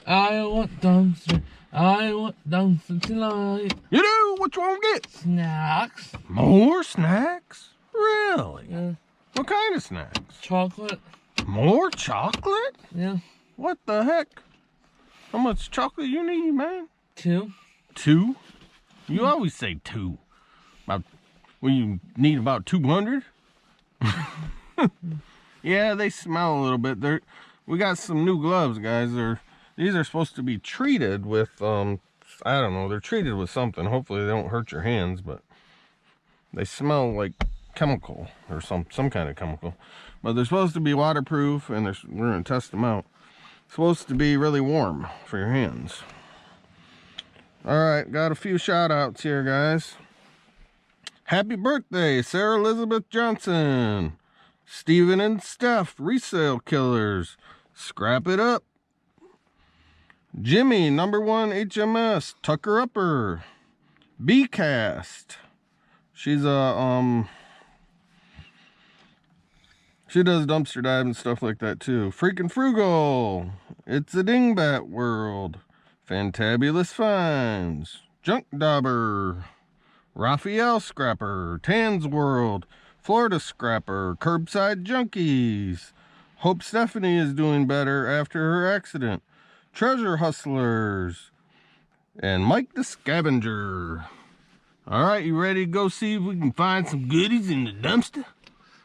I want dumpster. I want dumpster tonight. You do? What you want to get? Snacks. More snacks? Really? Yeah. What kind of snacks? Chocolate. More chocolate? Yeah. What the heck? How much chocolate you need, man? 2. 2? You always say 2. Well, you need about 200? Yeah, they smell a little bit. We got some new gloves, guys. These are supposed to be treated with, I don't know, they're treated with something. Hopefully they don't hurt your hands, but they smell like chemical or some kind of chemical. But they're supposed to be waterproof, and we're going to test them out. Supposed to be really warm for your hands. All right, got a few shout outs here, guys. Happy birthday, Sarah Elizabeth Johnson. Steven and Steph, resale killers. Scrap it up. Jimmy, #1 HMS, Tucker Upper. B-Cast. She's a, she does dumpster dive and stuff like that too. Freaking Frugal. It's a Dingbat World. Fantabulous Finds. Junk Dauber. Raphael Scrapper. Tans World. Florida Scrapper. Curbside Junkies. Hope Stephanie is doing better after her accident. Treasure Hustlers. And Mike the Scavenger. Alright, you ready to go see if we can find some goodies in the dumpster?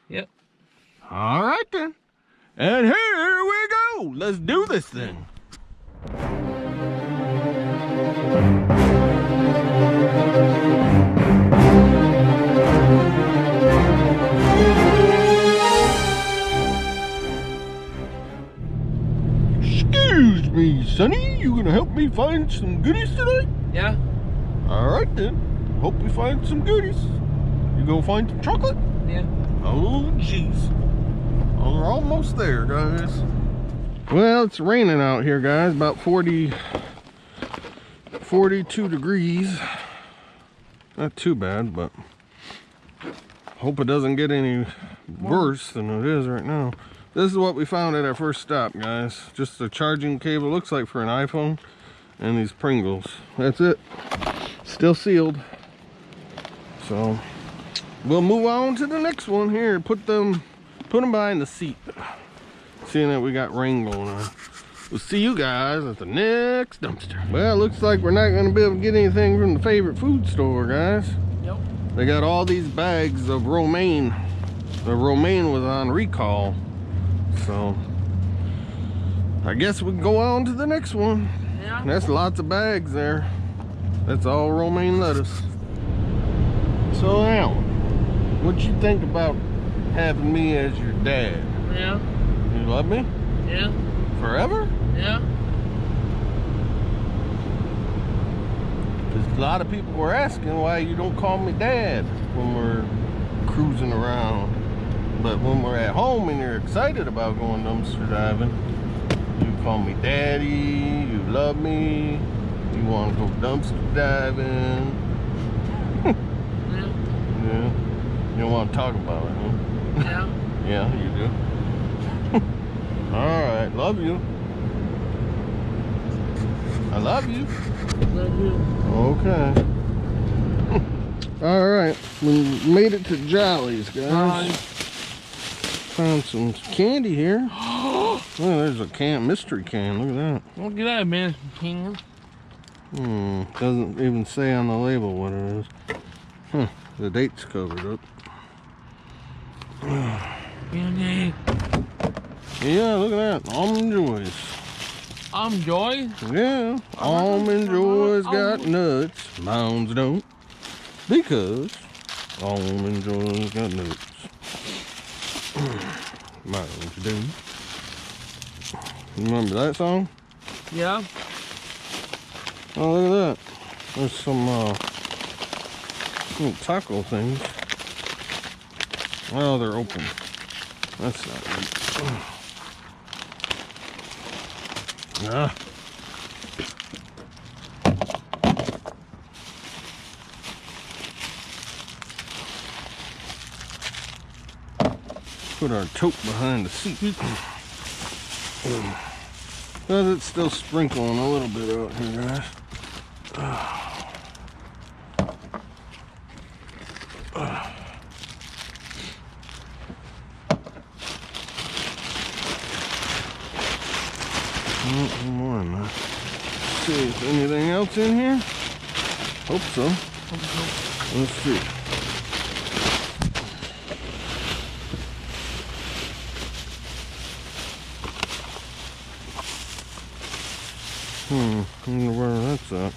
Yep. Alright then. And here we go. Let's do this thing. Excuse me, Sonny. You gonna help me find some goodies tonight? Yeah. Alright then. Hope we find some goodies. You go find some chocolate? Yeah. Oh, jeez. We're almost there, guys. Well, it's raining out here, guys. About 42 degrees. Not too bad, but hope it doesn't get any worse than it is right now. This is what we found at our first stop, guys. Just a charging cable, looks like for an iPhone, and these Pringles. That's it. Still sealed. So we'll move on to the next one here. Put them behind the seat. Seeing that we got rain going on. We'll see you guys at the next dumpster. Well, it looks like we're not going to be able to get anything from the favorite food store, guys. Nope. They got all these bags of romaine. The romaine was on recall. So I guess we can go on to the next one. Yeah. That's lots of bags there. That's all romaine lettuce. So now, what you think about having me as your dad? Yeah. You love me? Yeah. Forever? Yeah. Because a lot of people were asking why you don't call me dad when we're cruising around. But when we're at home and you're excited about going dumpster diving, you call me daddy, you love me, you want to go dumpster diving. Yeah. Yeah. You don't want to talk about it, huh? Yeah. Yeah, you do. Alright, love you. I love you. Love you. Okay. Alright, we made it to Jolly's, guys. Found some candy here. Oh, there's a mystery can. Look at that. Look at that, man. King. Doesn't even say on the label what it is. Huh, the date's covered up. Candy. Yeah, look at that. Almond Joys. Joy. Yeah, Almond Joys got nuts. Mounds don't. Because Almond Joys got nuts. Mounds do. Remember that song? Yeah. Oh, look at that. There's some little taco things. Well, they're open. That's not good. Ah. Put our tote behind the seat. Because it's still sprinkling a little bit out here, guys. More than that. Let's see, is anything else in here? Hope so. Let's see. I wonder where that's at.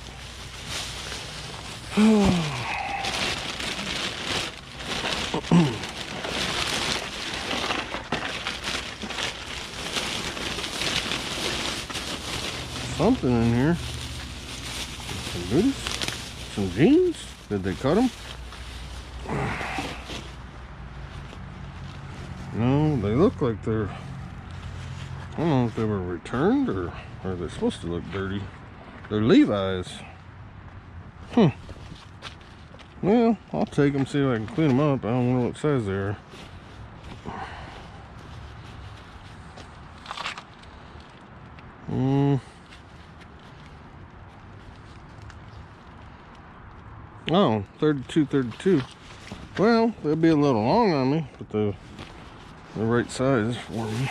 Something in here. Some goodies. Some jeans. Did they cut them? No, they look like they're... I don't know if they were returned or are they supposed to look dirty. They're Levi's. Well, I'll take them, see if I can clean them up. I don't know what size they are. Oh, 32. Well, they'll be a little long on me, but the right size for me.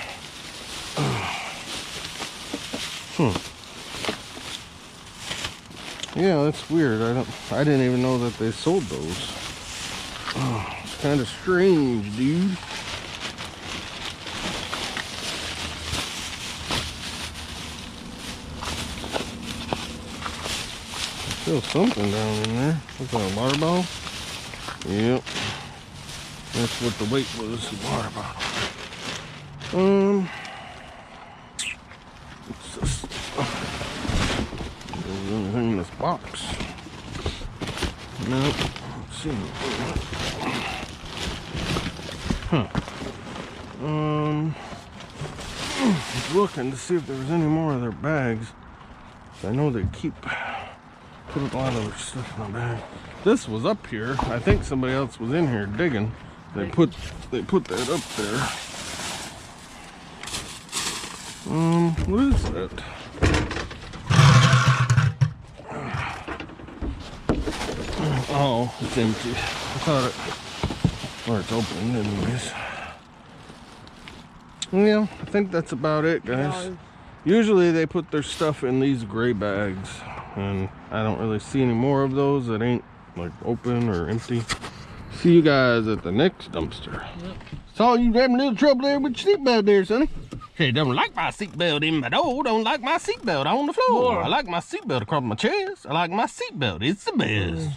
Yeah, that's weird. I didn't even know that they sold those. Oh, it's kind of strange, dude. Still something down in there. What's that, a water bottle? Yep. That's what the weight was, the water bottle. What's this? There's anything in this box. Nope. Let's see. I was looking to see if there was any more of their bags. I know they keep putting a lot of their stuff in the bag. This was up here. I think somebody else was in here digging. They put that up there. What is that? Oh, it's empty. I thought it... Or it's open anyways. Yeah, I think that's about it, guys. Usually they put their stuff in these gray bags. And I don't really see any more of those that ain't like open or empty. See you guys at the next dumpster. Yep. Saw you having a little trouble there with your seatbelt there, sonny. Hey, don't like my seatbelt in my door. Don't like my seatbelt on the floor. I like my seatbelt across my chest. I like my seatbelt. It's the best.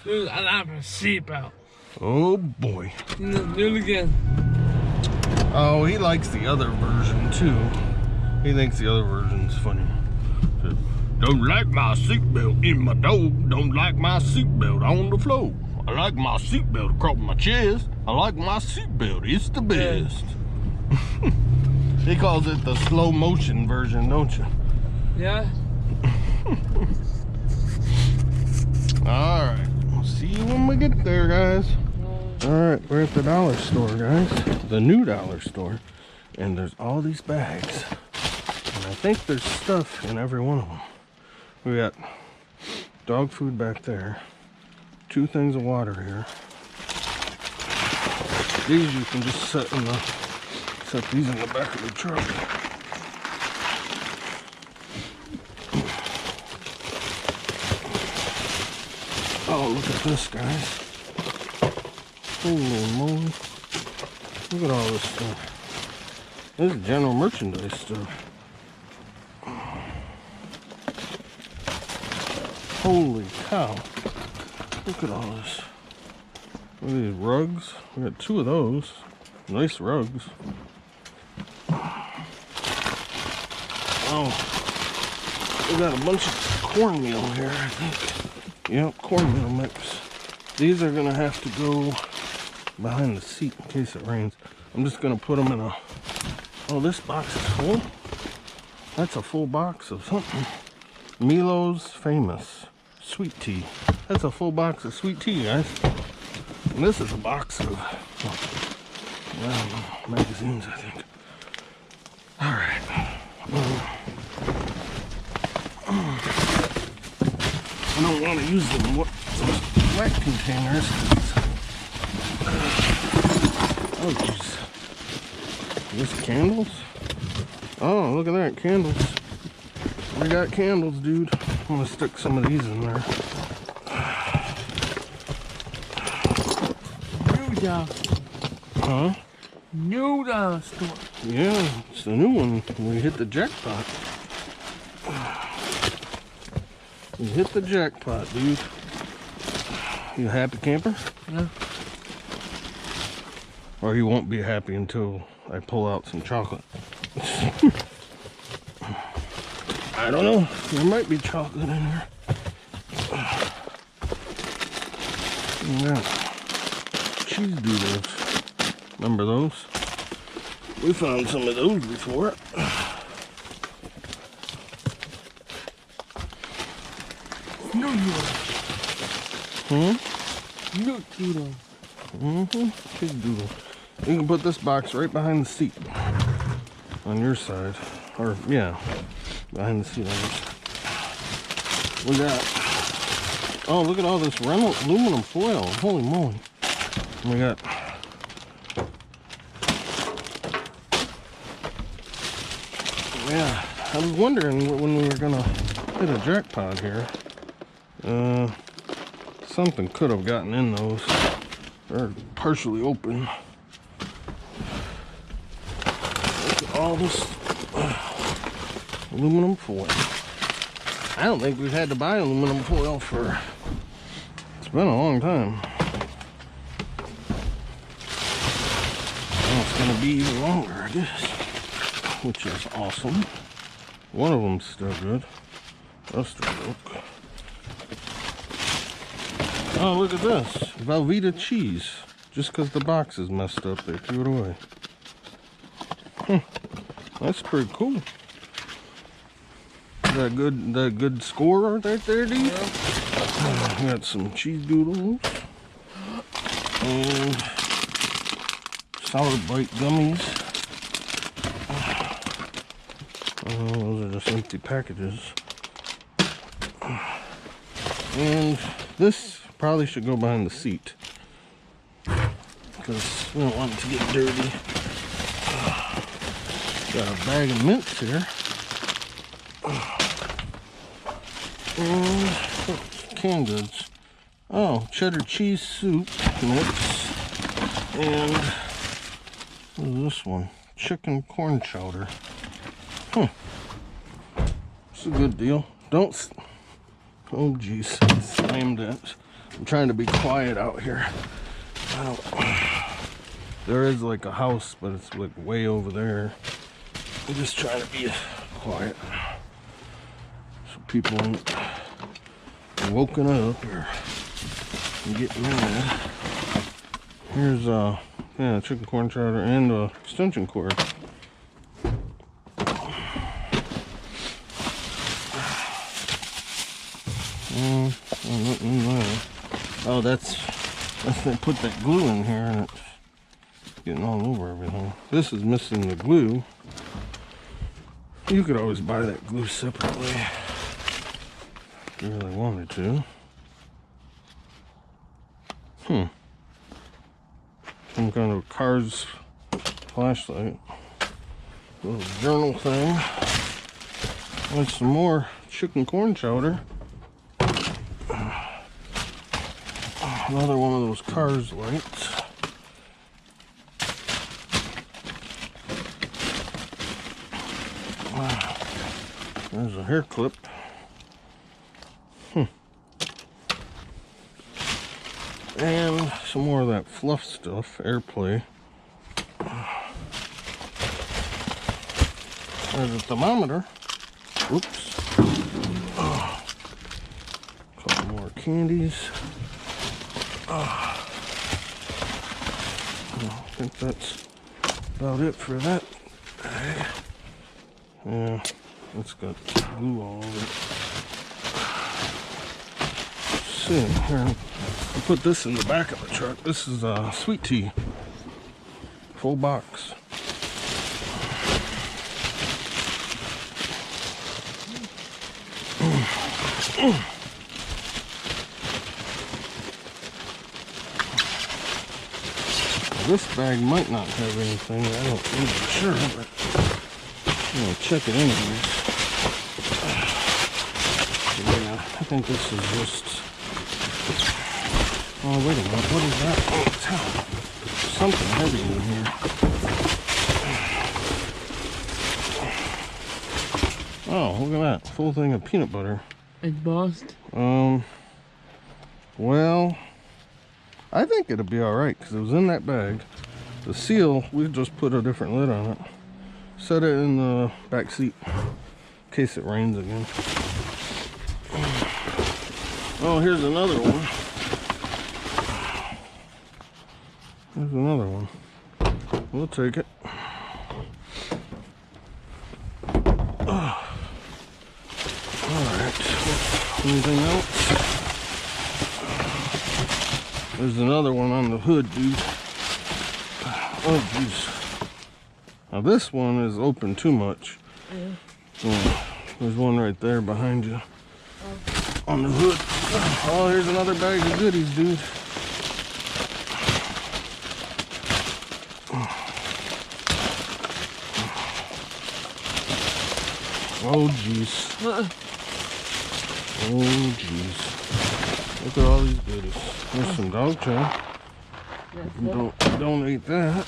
Dude, I like my seatbelt. Oh boy. Do it again. Oh, he likes the other version too. He thinks the other version's funny. Don't like my seatbelt in my door. Don't like my seatbelt on the floor. I like my seatbelt across my chest. I like my seatbelt. It's the best. Yeah. He calls it the slow motion version, don't you? Yeah. All right. We'll see you when we get there, guys. All right, we're at the dollar store, guys. The new dollar store. And there's all these bags. And I think there's stuff in every one of them. We got dog food back there. 2 things of water here. These you can just set these in the back of the truck. Oh, look at this, guys. Holy moly. Look at all this stuff. This is general merchandise stuff. Holy cow. Look at all this. Look at these rugs. We got 2 of those. Nice rugs. Oh. We got a bunch of cornmeal here, I think. Yep, cornmeal mix. These are gonna have to go behind the seat in case it rains. I'm just gonna put them in a... Oh, this box is full? That's a full box of something. Milo's Famous sweet tea. That's a full box of sweet tea, guys. And this is a box of, I don't know, magazines, I think. All right. I don't want to use them wet containers. Oh, jeez. This candles? Oh, look at that, candles. We got candles, dude. I'm gonna stick some of these in there. New dollar. Huh? New dollar store. Yeah, it's the new one. We hit the jackpot. We hit the jackpot, dude. You a happy camper? Yeah. Or you won't be happy until I pull out some chocolate. I don't know. There might be chocolate in here. Yeah. Cheese doodles. Remember those? We found some of those before. New doodle. New doodle. Cheese doodle. You can put this box right behind the seat. On your side. Or, yeah. Behind the seat on your side. We got... Oh, look at all this aluminum foil. Holy moly. We got... Yeah, I was wondering when we were gonna hit a jackpot here. Something could have gotten in those. They're partially open. Look at all this aluminum foil. I don't think we've had to buy aluminum foil for... It's been a long time. Well, it's gonna be even longer, I guess. Which is awesome. One of them's still good. That's still broke. Oh, look at this. Velveeta cheese. Just because the box is messed up, they threw it away. That's pretty cool. That good score right there, dude? Yeah. Got some cheese doodles. And Sour Bite gummies. Those are just empty packages. And this probably should go behind the seat because we don't want it to get dirty. Got a bag of mints here. And canned goods. Oh, cheddar cheese soup mix. And what is this one? Chicken corn chowder. It's a good deal. Don't... Oh, geez. I slammed it. I'm trying to be quiet out here. There is like a house, but it's like way over there. I'm just trying to be quiet. So people aren't woken up or get mad. Here's, yeah, chicken corn chowder and extension cord. Nothing there. Oh, that's they put that glue in here and it's getting all over everything. This is missing the glue. You could always buy that glue separately if you really wanted to. Some kind of Cars flashlight. Little journal thing. There's some more chicken corn chowder. Another one of those Cars lights. There's a hair clip. And some more of that fluff stuff, airplay. There's a thermometer. Oops. Couple more candies. I think that's about it for that. Yeah, it's got glue all over it. Let's see here. I'll put this in the back of the truck. This is sweet tea. Full box. This bag might not have anything. I don't think for sure, but I'm gonna check it anyways. Yeah, I think this is just. Oh, wait a minute. What is that? Oh, towel. Something heavy in here. Oh, look at that. Full thing of peanut butter. It's bossed. Well, I think it'll be alright because it was in that bag. The seal, we just put a different lid on it. Set it in the back seat in case it rains again. Oh, here's another one. There's another one. We'll take it. Alright. Anything else? There's another one on the hood, dude. Oh, jeez. Now this one is open too much. Yeah. There's one right there behind you. On the hood. Oh, here's another bag of goodies, dude. Oh, jeez. Oh, jeez. Look at all these goodies. There's some dog chow. Don't eat that.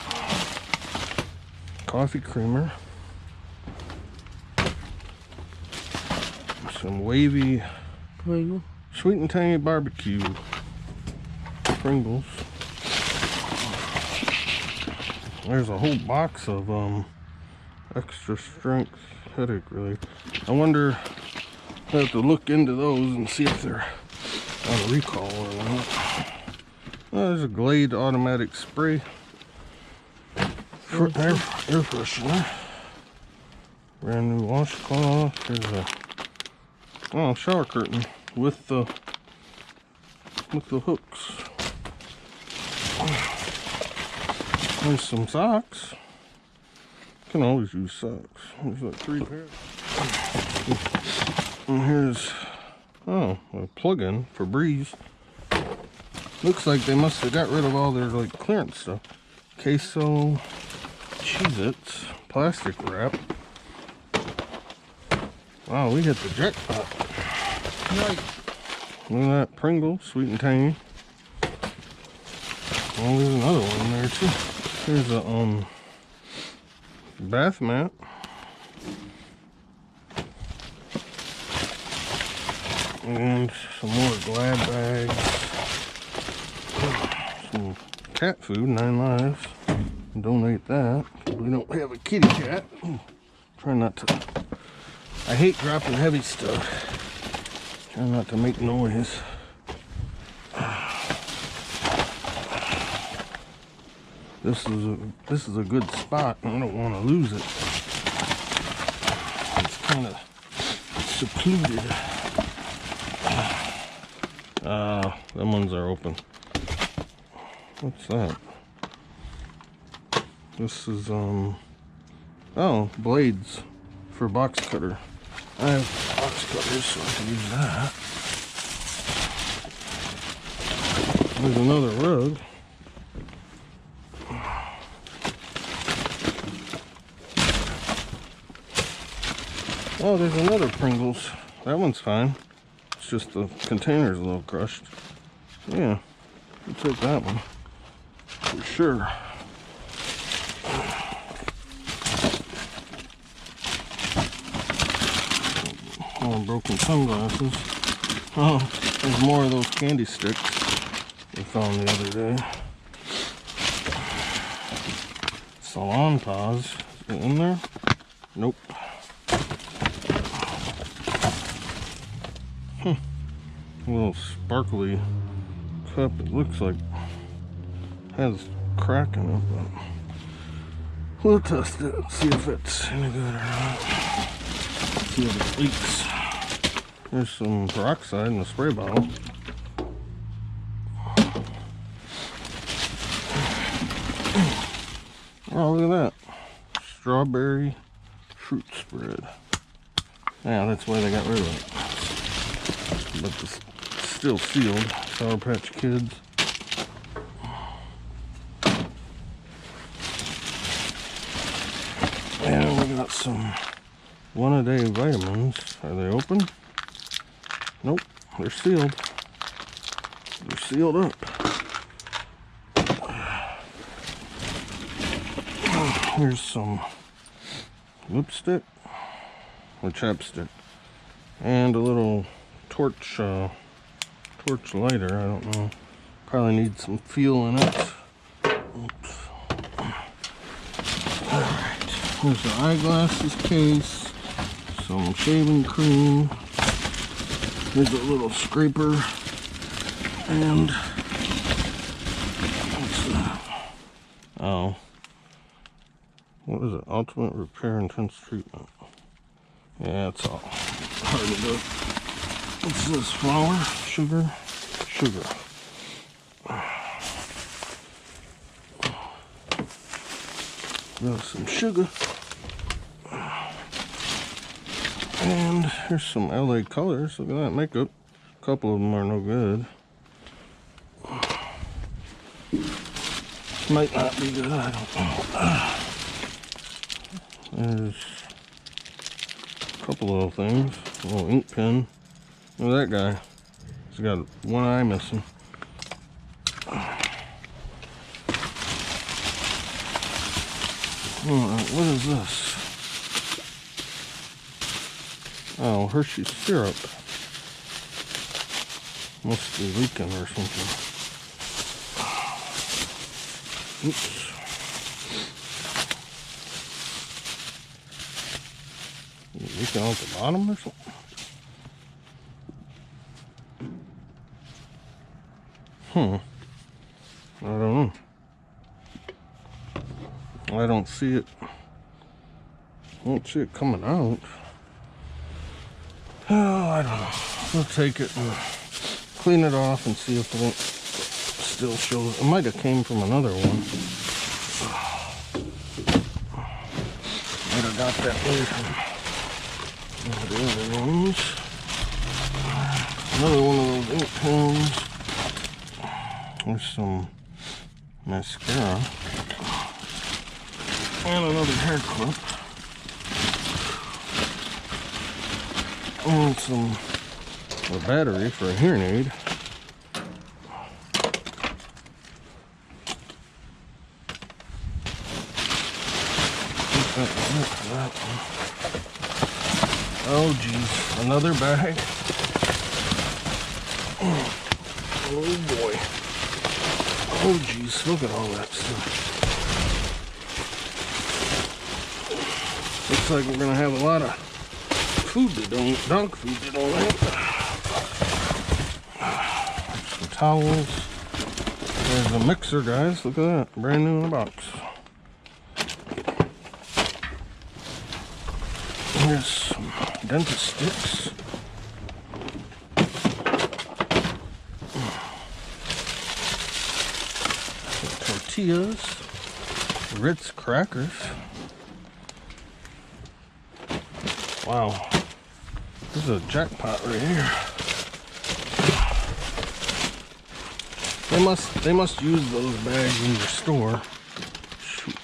Coffee creamer. Some wavy Pringle. sweet and tangy barbecue. Pringles. There's a whole box of extra strength headache relief. I wonder, I have to look into those and see if they're on recall or not. Oh, there's a Glade automatic spray for air freshener. Brand new washcloth. There's a shower curtain with the hooks. There's some socks. Can always use socks. There's like 3 pairs. And here's a plug-in for Breeze. Looks like they must have got rid of all their like clearance stuff. Queso, Cheez-Its, plastic wrap. Wow, we hit the jackpot. Nice. Look at that, Pringles, sweet and tangy. Oh, there's another one there too. Here's a bath mat. And some more Glad bags. Some cat food, 9 lives. Donate that. We don't have a kitty cat. Try not to. I hate dropping heavy stuff. Try not to make noise. This is a good spot. I don't want to lose it. It's kind of secluded. Them ones are open. What's that? This is blades for box cutter. I have box cutters, so I can use that. There's another rug. Oh, there's another Pringles. That one's fine. It's just the container's a little crushed. Yeah, we'll take that one for sure. Oh, broken sunglasses. Oh, there's more of those candy sticks we found the other day. Salon Paws. Is it in there? Nope. A little sparkly cup. It looks like has crack in it, but we'll test it, see if it's any good or not. See if it leaks. There's some peroxide in the spray bottle. Oh, look at that. Strawberry fruit spread. Yeah, that's why they got rid of it. but it's still sealed. Sour Patch Kids. And we got some one-a-day vitamins. Are they open? Nope, they're sealed. They're sealed up. Here's some lipstick or chapstick, and a little torch lighter. I don't know. Probably needs some fuel in it. Oops. Alright, here's the eyeglasses case, some shaving cream, here's a little scraper, and what's that? Oh, what is it? Ultimate Repair Intense Treatment. Yeah, it's all hard to do. What's this? Flour? Sugar? Sugar. Got some sugar. And here's some LA colors. Look at that makeup. A couple of them are no good. Might not be good, I don't know. There's a couple little things. A little ink pen. Look at that guy. He's got one eye missing. What is this? Oh, Hershey syrup. Must be leaking or something. Oops. Leaking out the bottom or something? I don't know. I don't see it. I don't see it coming out. Oh, I don't know. We'll take it and clean it off and see if it still shows. It might have came from another one. Might have got that way from one of the other ones. Another one of those ink pens. There's some mascara. And another hair clip. And a battery for a hearing aid. Oh geez, another bag. Oh boy. Oh geez, look at all that stuff. Looks like we're gonna have a lot of food that dog food that don't like. Some towels. There's a mixer, guys. Look at that, brand new in a box. Here's some dentist sticks. Some tortillas. Ritz crackers. Wow, this is a jackpot right here. They must use those bags in your store. Shoot.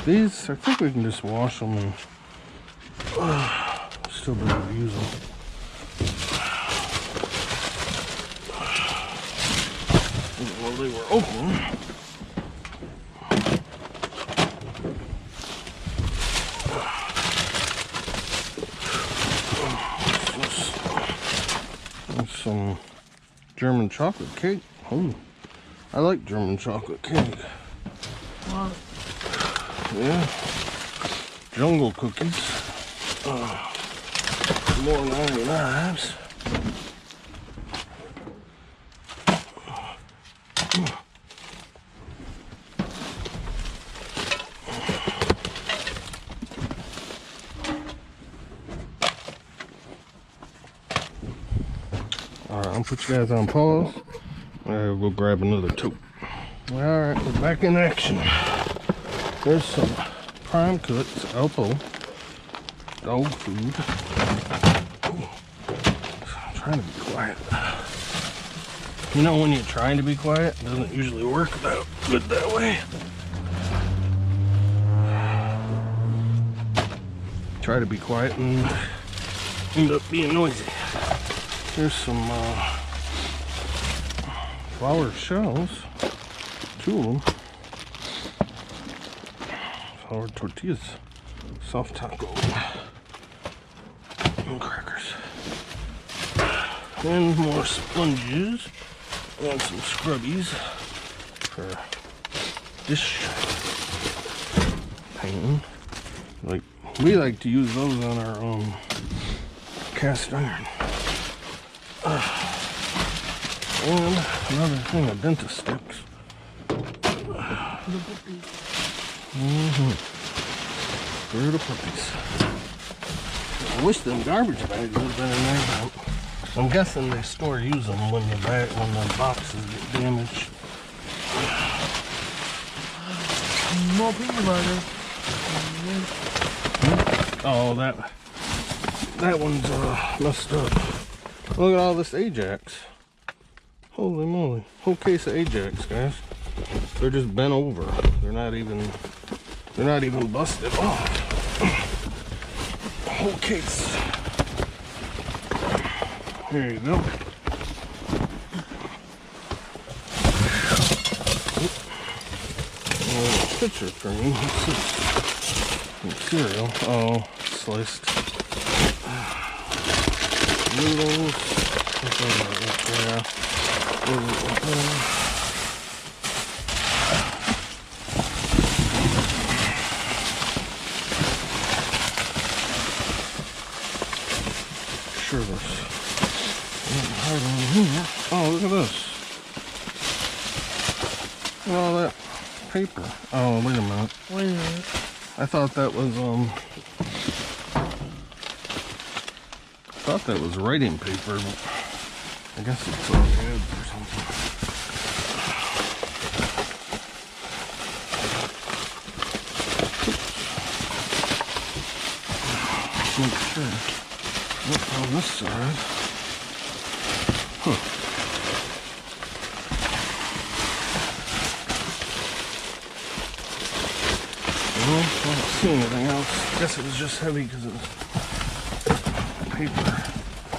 These, I think we can just wash them and still be able to use them. Well, they were open. Some German chocolate cake. Oh, I like German chocolate cake. What? Yeah. Jungle cookies. More 99s. Alright, I'll put you guys on pause. We'll go grab another tote. Alright, we're back in action. There's some prime cuts, Alpo dog food. Trying to be quiet. You know, when you're trying to be quiet, it doesn't usually work that good that way. Try to be quiet and end up being noisy. Here's some flour shells, 2 of them. Flour tortillas, soft taco, and crackers. And more sponges and some scrubbies for dish painting. Like, we like to use those on our cast iron. And another thing of dentist sticks. For the puppies. I wish them garbage bags would have been in there, but I'm guessing they use them when the boxes get damaged. More peanut butter. Oh, that one's messed up. Look at all this Ajax. Holy moly. Whole case of Ajax, guys. They're just bent over. They're not even busted off. Whole case. There you go. Picture frame. What's this? Some cereal. Oh, sliced noodles. Yeah. Sure this. Oh, look at this. Look at all that paper. Oh, wait a minute. Wait a minute. I thought that was writing paper, but I guess it's all ads or something. Make sure. Look on this side. Huh. Well, I don't see anything else. I guess it was just heavy because it was paper.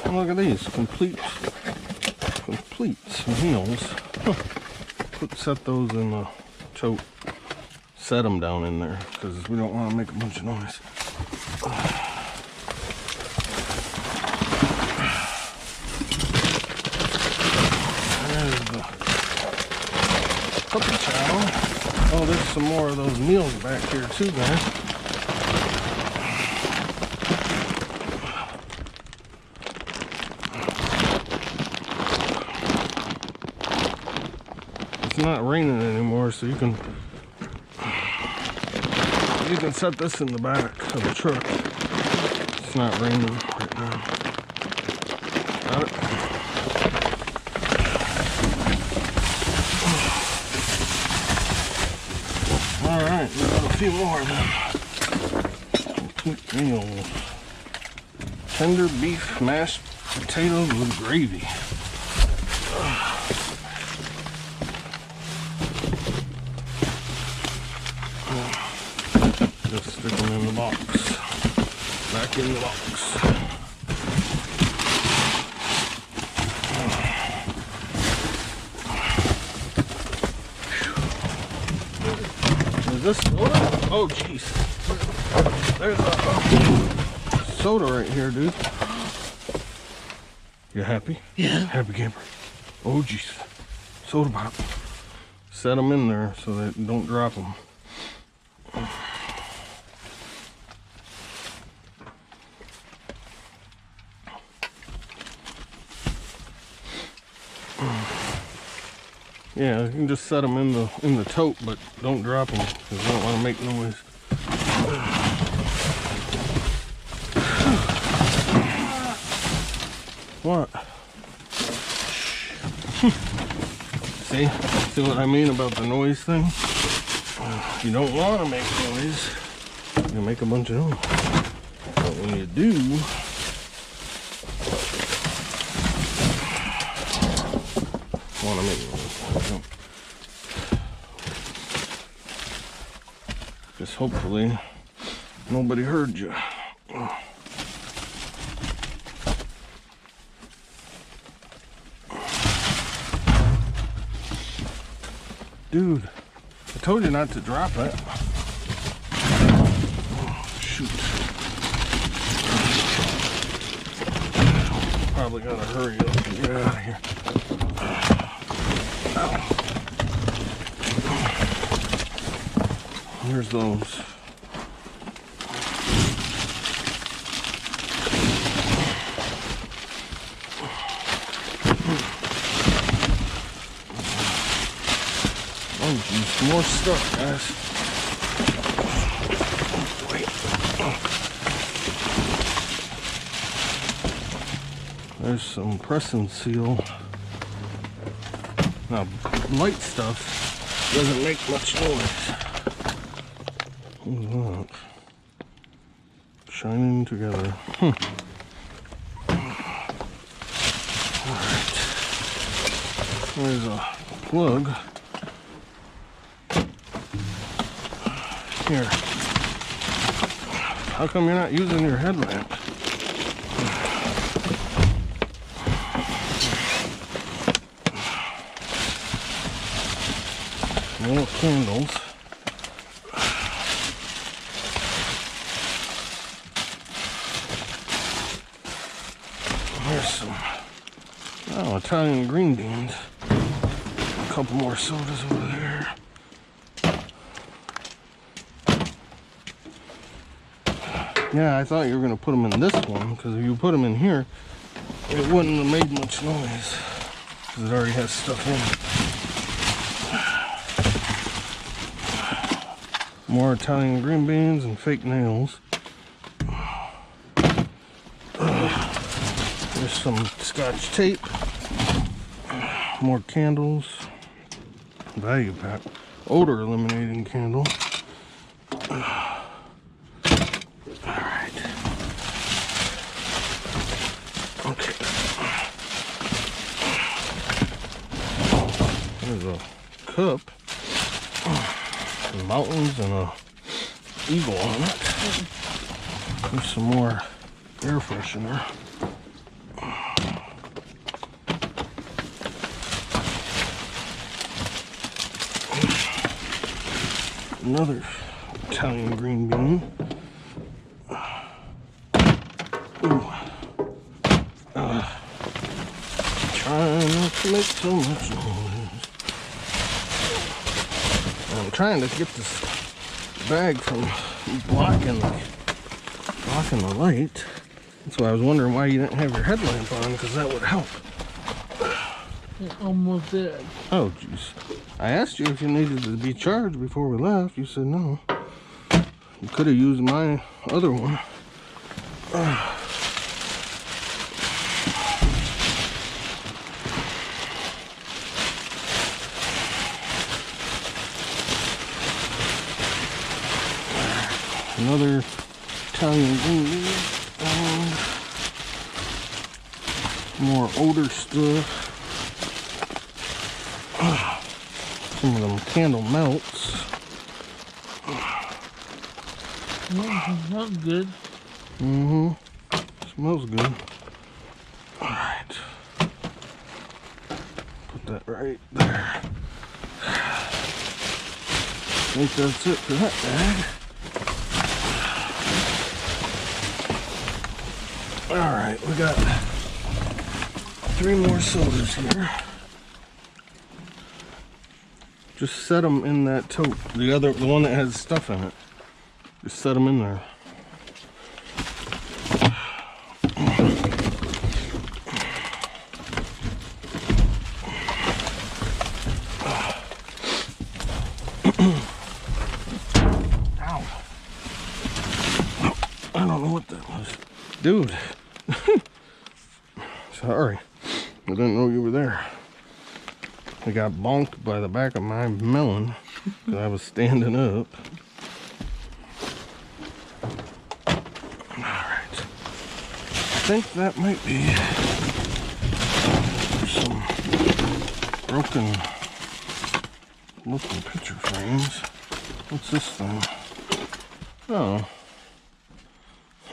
And look at these. Complete meals. Huh. Set those in the tote. Set them down in there because we don't want to make a bunch of noise. There's the puppy chow. Oh, there's some more of those meals back here too, guys. It's not raining anymore, so you can set this in the back of the truck. It's not raining right now. Got it? Alright, we got a few more of them. Complete meals. Tender beef mashed potatoes with gravy. Just stick them in the box. Back in the box. Is this soda? Oh, jeez. There's a soda right here, dude. You happy? Yeah. Happy camper. Oh, jeez. Soda pop. Set them in there so that you don't drop them. Yeah, you can just set them in the tote, but don't drop them because you don't want to make noise. What? See what I mean about the noise thing? You don't want to make noise. You make a bunch of noise. But when you do, Hopefully nobody heard you. Dude, I told you not to drop it. Oh, shoot. Probably gotta hurry up and get out of here. Ow. Here's those. Oh geez, more stuff, guys. Wait. There's some press and seal. Now, light stuff doesn't make much noise. Look. Shining together. Alright. There's a plug. Here. How come you're not using your headlamp? More candles. There's some Italian green beans. A couple more sodas over there. Yeah, I thought you were going to put them in this one, because if you put them in here, it wouldn't have made much noise, because it already has stuff in it. More Italian green beans and fake nails. There's some Scotch tape. More candles. Value pack. Odor eliminating candle. There's a cup, some mountains, and a eagle on it. There's some more air freshener. Another Italian green bean. Ooh. Trying not to make so much noise. I'm trying to get this bag from blocking the light. That's why I was wondering why you didn't have your headlamp on, because that would help. Almost there. Oh, jeez. I asked you if you needed to be charged before we left. You said no. You could have used my other one. Another Italian green bean and more odor stuff. Some of them candle melts. Smells good. Mm-hmm. Smells good. Alright. Put that right there. I think that's it for that bag. Alright, we got 3 more sodas here. Just set them in that tote. The one that has stuff in it. Just set them in there. Ow. I don't know what that was. Dude. Sorry. I didn't know you were there. I got bonked by the back of my melon because I was standing up. Alright. I think that might be some broken picture frames. What's this thing? Oh.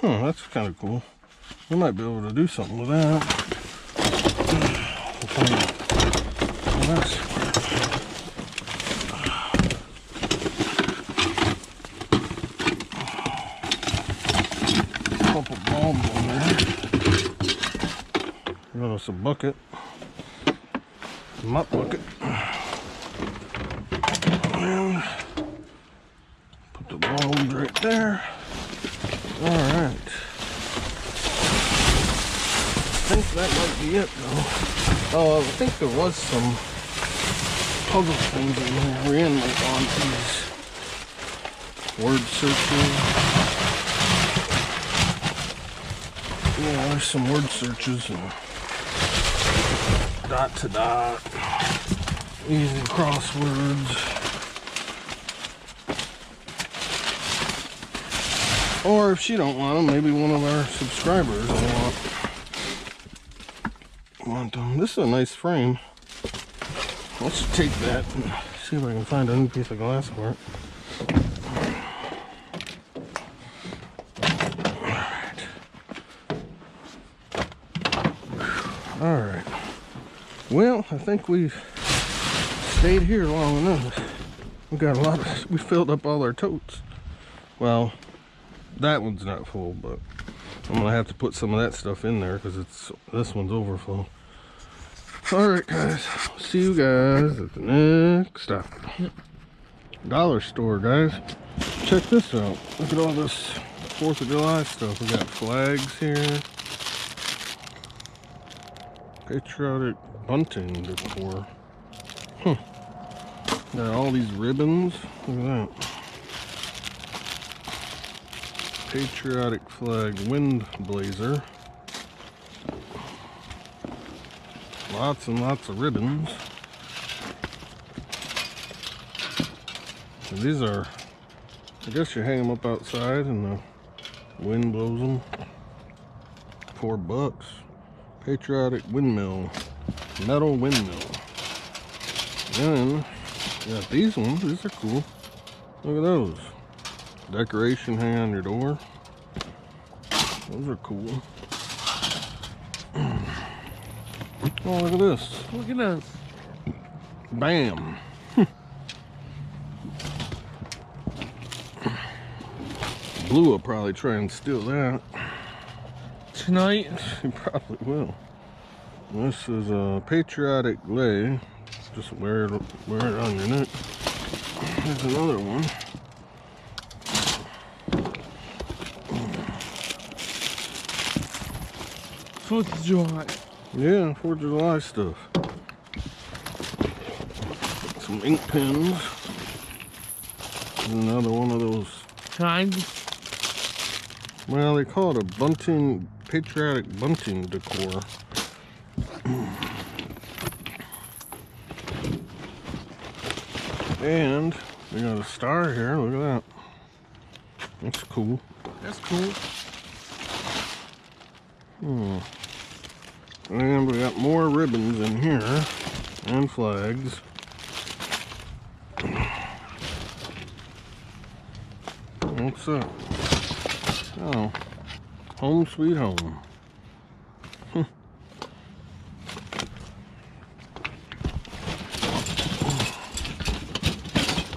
Huh, that's kind of cool. We might be able to do something with that. Well, that's a couple bulbs on there. Got us a bucket. Mop bucket. And put the bulbs right there. Alright. I think that might be it though. Oh, I think there was some puzzle things in there. We're in like on these word searches. Yeah, there's some word searches and dot to dot. Easy crosswords. Or if she don't want them, maybe one of our subscribers will want them. This is a nice frame. Let's take that and see if I can find a new piece of glass for it. Alright. Well, I think we've stayed here long enough. We got a lot of, we filled up all our totes. Well, that one's not full, but I'm gonna have to put some of that stuff in there because this one's overflow. Alright guys, see you guys at the next stop. Dollar store, guys. Check this out. Look at all this 4th of July stuff. We got flags here. Patriotic bunting decor. Huh. Got all these ribbons. Look at that. Patriotic flag wind blazer. Lots and lots of ribbons. And these are, I guess you hang them up outside and the wind blows them. $4. Patriotic windmill. Metal windmill. And then, you got these ones. These are cool. Look at those. Decoration hang on your door. Those are cool. Oh, look at this. Look at this. Bam. Blue will probably try and steal that. Tonight? He probably will. This is a patriotic lei. Just wear it on your neck. There's another one. 4th of July. Yeah, 4th of July stuff. Some ink pens. And another one of those. Times. Well, they call it a bunting, patriotic bunting decor. And we got a star here. Look at that. That's cool. That's cool. And we got more ribbons in here and flags. What's up? Oh, home sweet home.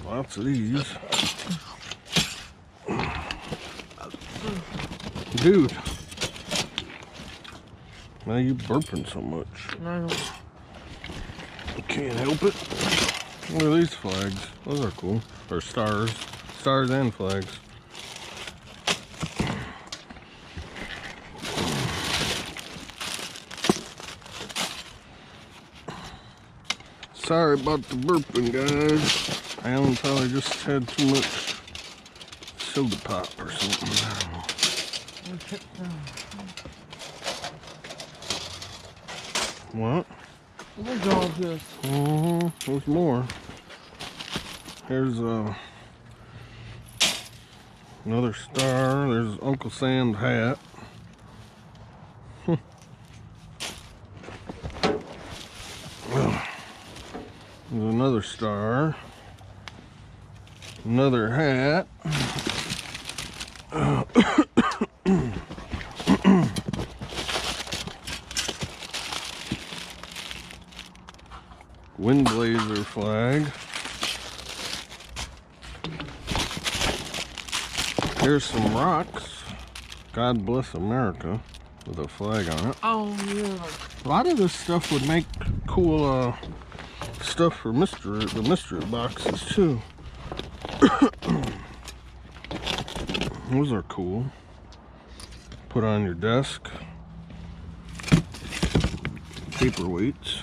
Lots of these. Dude. Why are you burping so much? No. I can't help it. Look at these flags. Those are cool. Or stars. Stars and flags. Sorry about the burping, guys. Alan probably just had too much soda pop or something. I don't know. What? What's all this? There's more. Here's another star. There's Uncle Sam's hat. There's another star. Another hat. Wind blazer flag. Here's some rocks. God bless America with a flag on it. Oh yeah. A lot of this stuff would make cool stuff for the mystery boxes too. Those are cool. Put on your desk. Paperweights.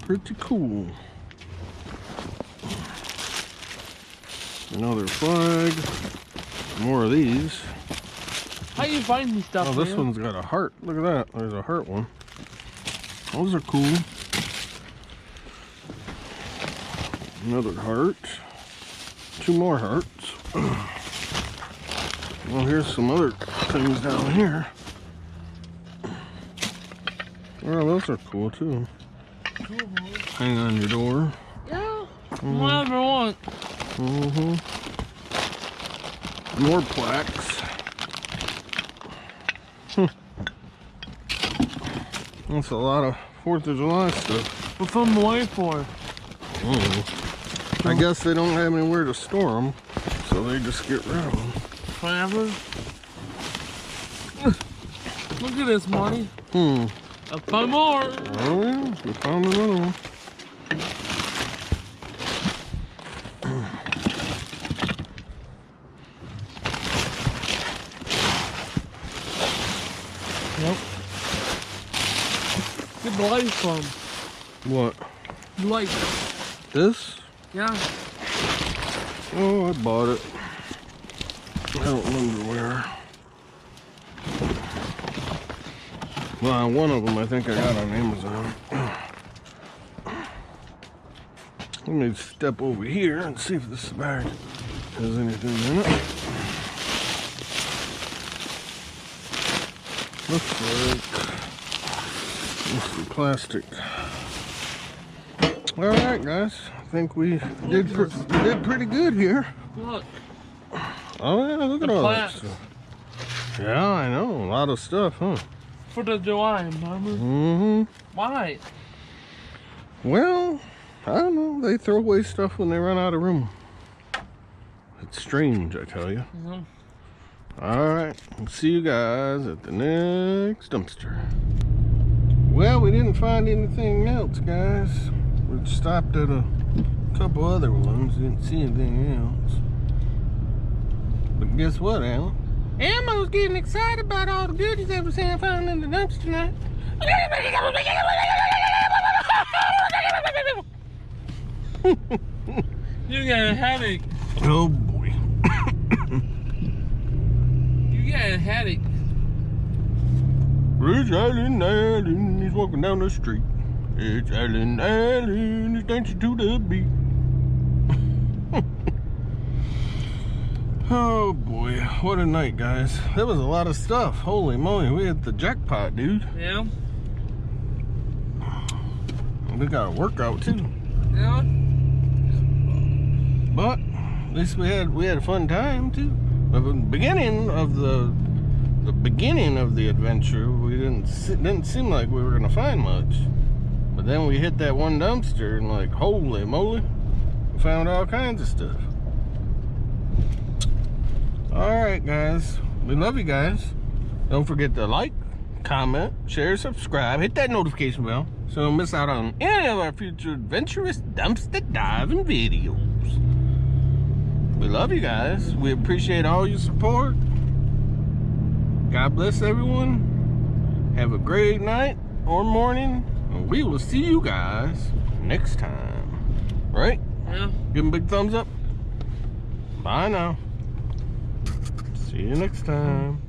Pretty cool. Another flag. More of these. How you find these stuff? Oh, this man? one's got a heart. Look at that. There's a heart one. Those are cool. Another heart. 2 more hearts. Well, here's some other things down here. Well, those are cool too. Hang on your door. Yeah. Whatever I want. More plaques. That's a lot of 4th of July stuff. What's on the way for? I guess they don't have anywhere to store them, so they just get rid of them. Forever. Look at this, Marty. I found more. Oh yeah, we found another one. Yep. Get the light from. What? Light. This? Yeah. Oh, I bought it. I don't remember where. Well, one of them I think I got on Amazon. Let me step over here and see if this bag has anything in it. Looks like mostly plastic. All right, guys. I think we did pretty good here. Look. Oh yeah, look at all that plants. stuff. Yeah, I know. A lot of stuff, huh? 4th of July, remember? Why? Well, I don't know. They throw away stuff when they run out of room. It's strange, I tell you. All right. I'll see you guys at the next dumpster. Well, we didn't find anything else, guys. We stopped at a couple other ones. Didn't see anything else. But guess what, Alan? Elmo's getting excited about all the goodies that was found in the dumpster tonight. You got a headache. Oh boy. You got a headache. It's Allen, he's walking down the street. It's Allen, he's dancing to the beat. Oh boy, what a night, guys. That was a lot of stuff. Holy moly, we hit the jackpot, dude. Yeah. We got a workout too. Yeah. But at least we had a fun time too. But the beginning of the adventure, we didn't seem like we were gonna find much. But then we hit that one dumpster and like, holy moly, we found all kinds of stuff. Alright guys, we love you guys. Don't forget to like, comment, share, subscribe, hit that notification bell so you don't miss out on any of our future adventurous dumpster diving videos. We love you guys. We appreciate all your support. God bless everyone. Have a great night or morning. And we will see you guys next time. Right? Yeah. Give them a big thumbs up. Bye now. See you next time.